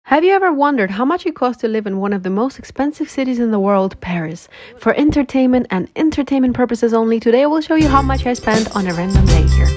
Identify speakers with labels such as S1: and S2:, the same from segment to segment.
S1: Have you ever wondered how much it costs to live in one of the most expensive cities in the world, Paris? For entertainment and entertainment purposes only, today I will show you how much I spent on a random day here.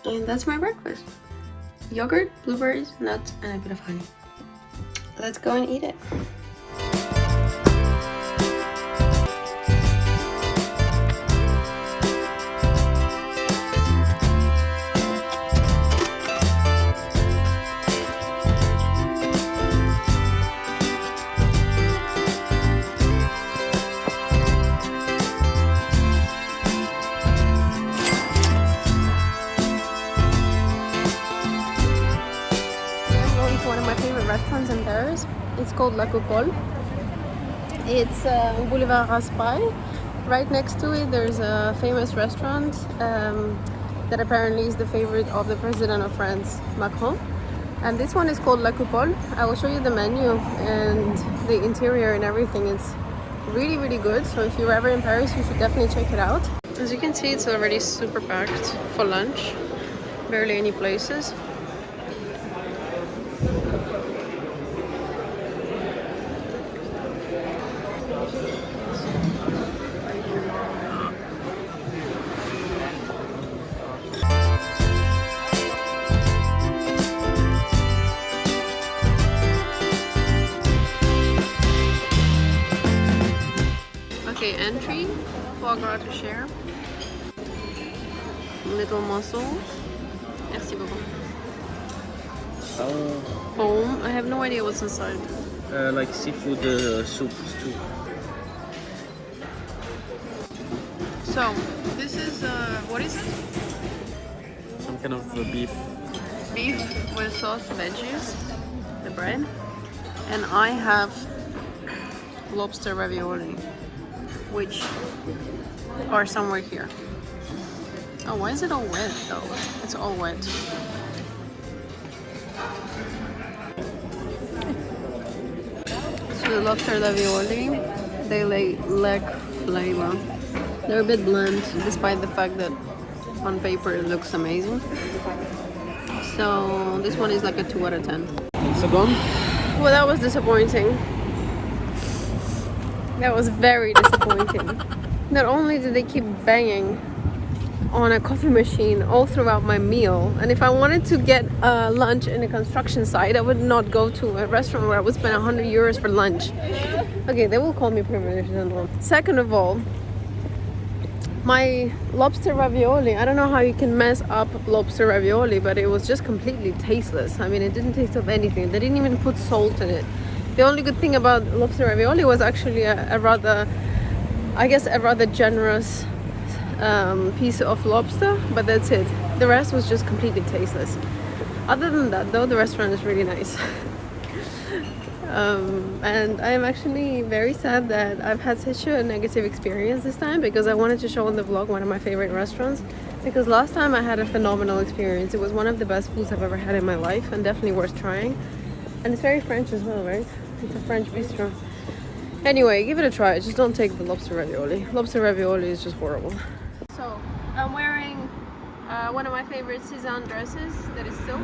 S1: And that's my breakfast. Yogurt, blueberries, nuts, and a bit of honey. Let's go and eat it. One of my favorite restaurants in Paris. It's called La Coupole. It's on Boulevard Raspail. Right next to it there's a famous restaurant that apparently is the favorite of the president of France, Macron. And this one is called La Coupole. I will show you the menu and the interior and everything. It's really, really good. So if you're ever in Paris, you should definitely check it out. As you can see, it's already super packed for lunch. Barely any places. Okay, entry, foie gras to share. Little mussels. Merci beaucoup. Foam. I have no idea what's inside.
S2: Like seafood soup stew.
S1: So, this is, what is it?
S2: Some kind of beef.
S1: Beef with sauce, veggies, the bread. And I have lobster ravioli, which are somewhere here. Oh, why is it all wet though? It's all wet. So the lobster ravioli, they lack flavor. They're a bit bland, despite the fact that on paper it looks amazing. So this one is like a 2 out of 10.
S2: So gone?
S1: Well, that was disappointing. That was very disappointing. Not only did they keep banging on a coffee machine all throughout my meal, and if I wanted to get lunch in a construction site, I would not go to a restaurant where I would spend 100 euros for lunch. Okay, they will call me privileged and all. Second of all, my lobster ravioli, I don't know how you can mess up lobster ravioli, but it was just completely tasteless. I mean, it didn't taste of anything. They didn't even put salt in it. The only good thing about lobster ravioli was actually a rather generous piece of lobster, but that's it. The rest was just completely tasteless. Other than that though, the restaurant is really nice. And I am actually very sad that I've had such a negative experience this time, because I wanted to show in the vlog one of my favorite restaurants, because last time I had a phenomenal experience. It was one of the best foods I've ever had in my life and definitely worth trying. And it's very French as well, right? It's a French bistro. Anyway, give it a try. Just don't take the lobster ravioli. Lobster ravioli is just horrible. So, I'm wearing one of my favorite Cézanne dresses that is silk.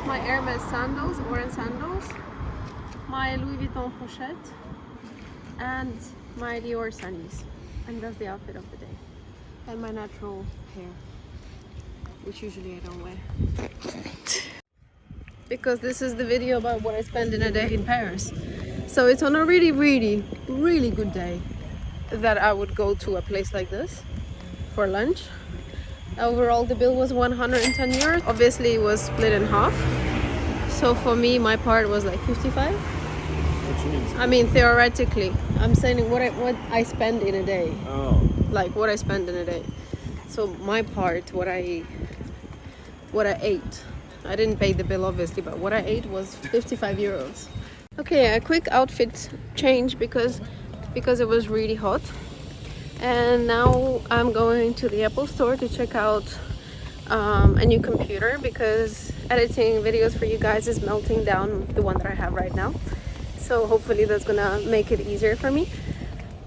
S1: My Hermes sandals, orange sandals. My Louis Vuitton pochette. And my Dior sunnies. And that's the outfit of the day. And my natural hair, which usually I don't wear. Because this is the video about what I spend in a day in Paris. So it's on a really, really, really good day that I would go to a place like this for lunch. Overall, the bill was 110 euros. Obviously, it was split in half. So for me, my part was like 55. I mean, theoretically, I'm saying what I spend in a day.
S2: Oh.
S1: Like what I spend in a day. So my part, what I ate. I didn't pay the bill obviously, but what I ate was 55 euros. Okay, a quick outfit change because it was really hot. And now I'm going to the Apple store to check out a new computer because editing videos for you guys is melting down the one that I have right now. So hopefully that's gonna make it easier for me.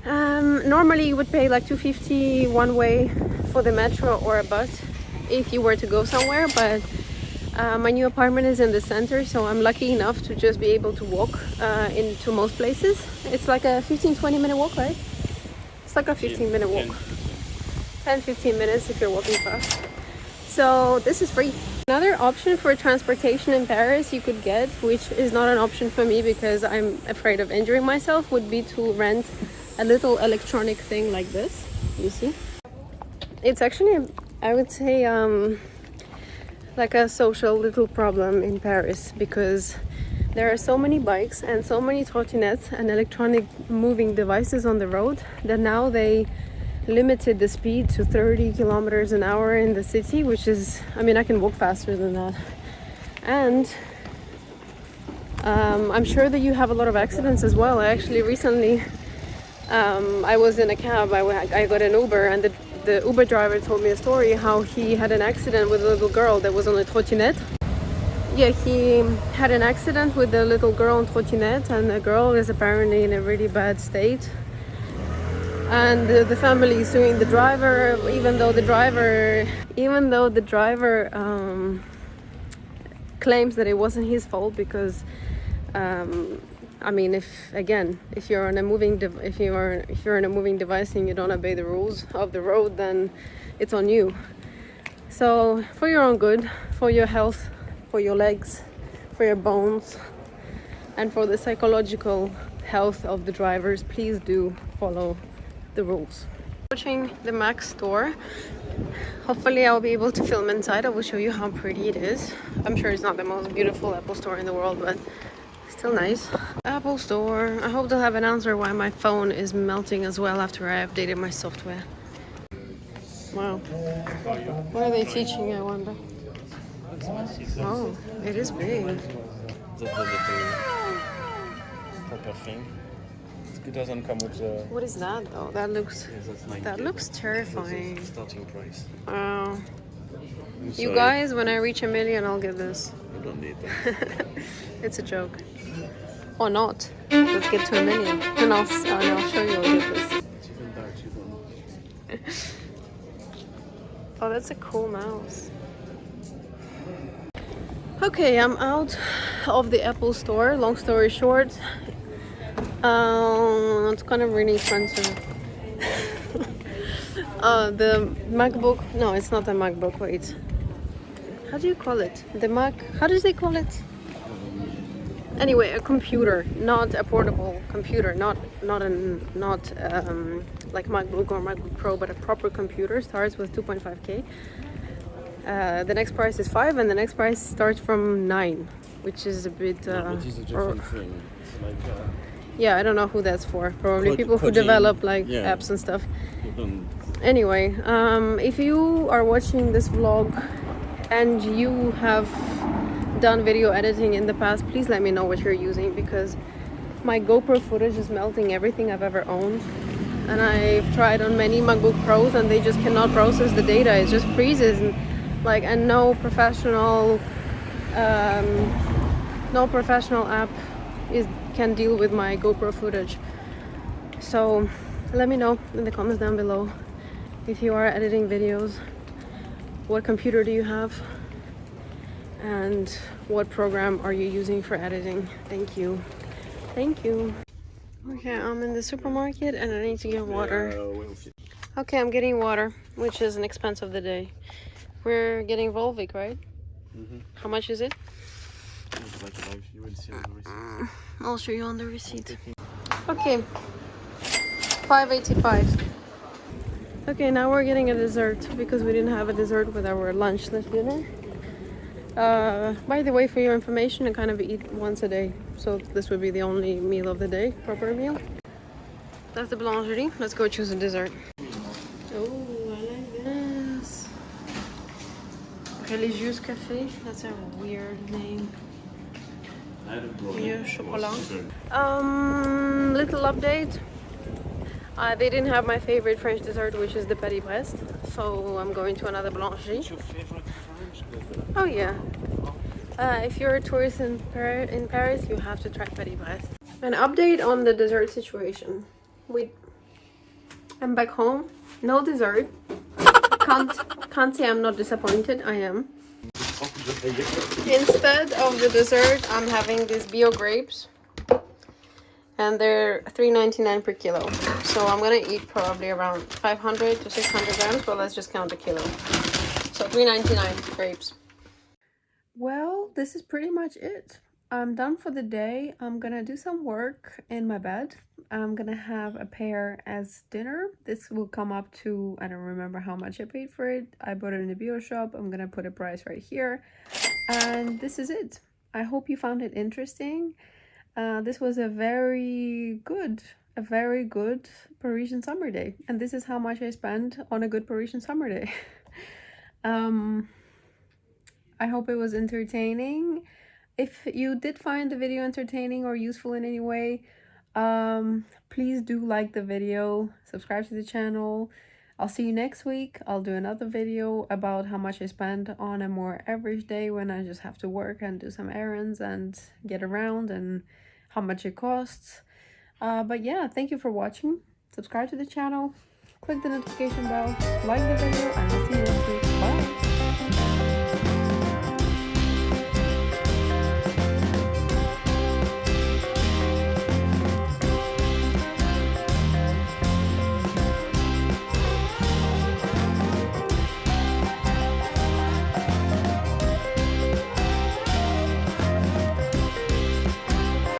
S1: Normally you would pay like $2.50 one way for the metro or a bus if you were to go somewhere, but my new apartment is in the center, so I'm lucky enough to just be able to walk into most places. It's like a 15-20 minute walk, right? It's like a 15-minute walk. 10-15 minutes if you're walking fast. So this is free. Another option for transportation in Paris you could get, which is not an option for me because I'm afraid of injuring myself, would be to rent a little electronic thing like this. You see? It's actually, I would say, like a social little problem in Paris because there are so many bikes and so many trottinettes and electronic moving devices on the road that now they limited the speed to 30 kilometers an hour in the city, which is, I mean, I can walk faster than that. And I'm sure that you have a lot of accidents as well. I actually recently, I was in a cab, I got an Uber, and the Uber driver told me a story how he had an accident with a little girl that was on a trottinette. Yeah, he had an accident with a little girl on trottinette, and the girl is apparently in a really bad state. And the family is suing the driver, even though the driver claims that it wasn't his fault because, I mean, if you're on a moving device and you don't obey the rules of the road, then it's on you. So for your own good, for your health, for your legs, for your bones, and for the psychological health of the drivers, please do follow the rules. Approaching the Mac store. Hopefully I'll be able to film inside. I will show you how pretty it is. I'm sure it's not the most beautiful Apple store in the world, but still nice. Apple store. I hope they'll have an answer why my phone is melting as well after I updated my software. Wow. What are they teaching, I wonder? Oh, it is big.
S2: The proper thing. It doesn't come with the...
S1: What is that though? That looks terrifying.
S2: That's the starting price.
S1: Wow. You
S2: Sorry.
S1: guys, when I reach 1 million, I'll get this.
S2: You don't need that.
S1: It's a joke. Or not. Let's get to 1 million. And I'll show you I'll get this.
S2: It's even dark, you don't.
S1: Oh, that's a cool mouse. Okay, I'm out of the Apple store. Long story short, it's kind of really expensive. The MacBook, no, it's not a MacBook, wait. How do you call it? The Mac, how do they call it? Anyway, a computer, not a portable computer, not like MacBook or MacBook Pro, but a proper computer starts with 2.5K. The next price is 5, and the next price starts from 9, which is a bit.
S2: But it's a different thing. It's like,
S1: yeah, I don't know who that's for. Probably people who develop like apps and stuff. Anyway, if you are watching this vlog and you have done video editing in the past, please let me know what you're using because my GoPro footage is melting everything I've ever owned. And I've tried on many MacBook Pros and they just cannot process the data. It just freezes and no professional app can deal with my GoPro footage. So let me know in the comments down below if you are editing videos, what computer do you have, and what program are you using for editing. Thank you. Okay, I'm in the supermarket and I need to get water. Okay, I'm getting water, which is an expense of the day. We're getting Volvic, right?
S2: Mm-hmm.
S1: How much is it?
S2: You will see on the receipt.
S1: I'll show you on the receipt. Okay, $5.85. Okay, now we're getting a dessert because we didn't have a dessert with our lunch/dinner. By the way, for your information, I kind of eat once a day, so this would be the only meal of the day, proper meal. That's the boulangerie. Let's go choose a dessert. Oh, I like this. Religieuse Café. That's a weird name. Chocolat. Little update. They didn't have my favorite French dessert, which is the Petit Brest, so I'm going to another boulangerie.
S2: What's your favorite French dessert?
S1: Oh yeah. If you're a tourist in Paris, you have to try Petit Brest. An update on the dessert situation. I'm back home. No dessert. Can't say I'm not disappointed. I am. Instead of the dessert, I'm having these bio grapes, and they're $3.99 per kilo. So I'm gonna eat probably around 500 to 600 grams, but let's just count the kilo. So $3.99 grapes. Well, this is pretty much it. I'm done for the day. I'm gonna do some work in my bed. I'm gonna have a pear as dinner. This will come up to, I don't remember how much I paid for it. I bought it in the bio shop. I'm gonna put a price right here. And this is it. I hope you found it interesting. This was a very good Parisian summer day. And this is how much I spent on a good Parisian summer day. I hope it was entertaining. If you did find the video entertaining or useful in any way, please do like the video, subscribe to the channel. I'll see you next week. I'll do another video about how much I spend on a more average day when I just have to work and do some errands and get around, and how much it costs. But yeah, thank you for watching. Subscribe to the channel, click the notification bell, like the video, and I'll see you next week.